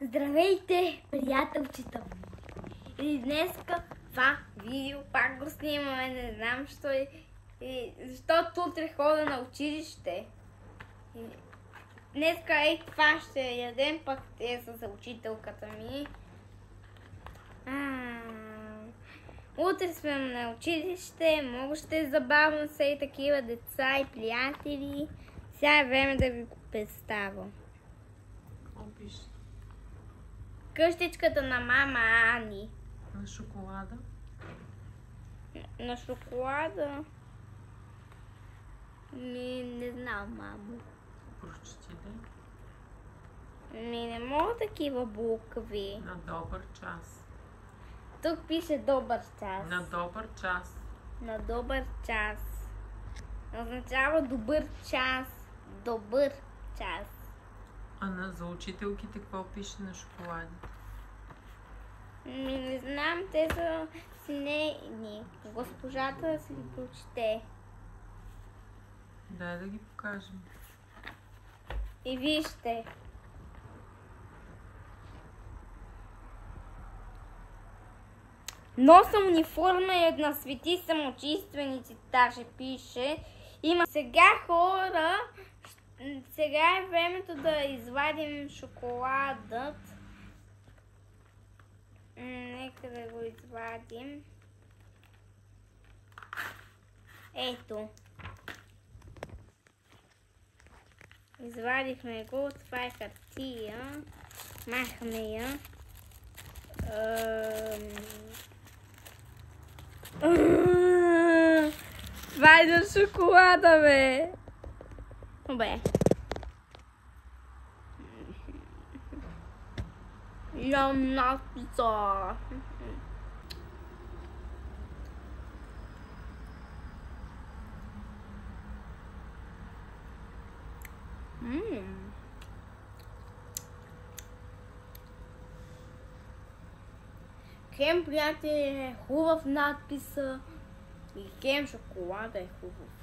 Здравейте, приятелчета! И днеска това видео пак го снимаме, не знам защо защото утре хода на училище. Днеска това ще ядем, пък те са за учителката ми. Утре сме на училище, много ще е забавно са и такива деца и приятели. Сега е време да ви го представя. Къщичката на мама Ани. На шоколада? На шоколада? Не знам, мамо. Прочети да. Не мога такива букви. На добър час. Тук пише добър час. На добър час. На добър час. Означава добър час. Добър час. А за учителките какво пише на шоколадите? Не знам, те са синейни. Госпожата да си ги прочете. Дай да ги покажем. И вижте. Носа униформа и на свети самочиственици, даже пише. Има сега хора. Сега е времето да извадим шоколадът. Нека да го извадим. Ето. Извадихме го. Това е хартия. Махаме я. Това е за шоколада, бе. Добре. Ям надписа. Хем, приятели, е хубав надписа и хем шоколада е хубав.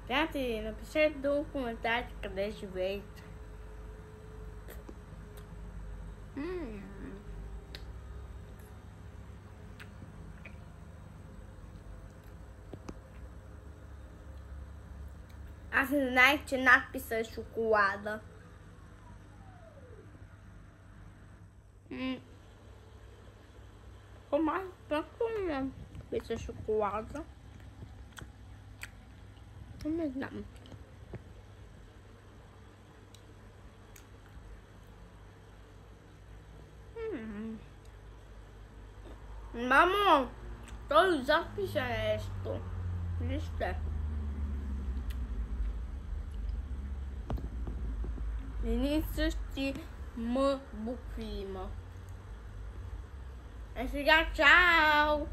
Приятели, напишете долу в коментарите къде живеете. Аз не знаех, че надписа е шоколада. Май, просто надписа шоколада. Не знам. Мамо, той запиша нещо. Вижте. Едни същи М букви има. Сега чао!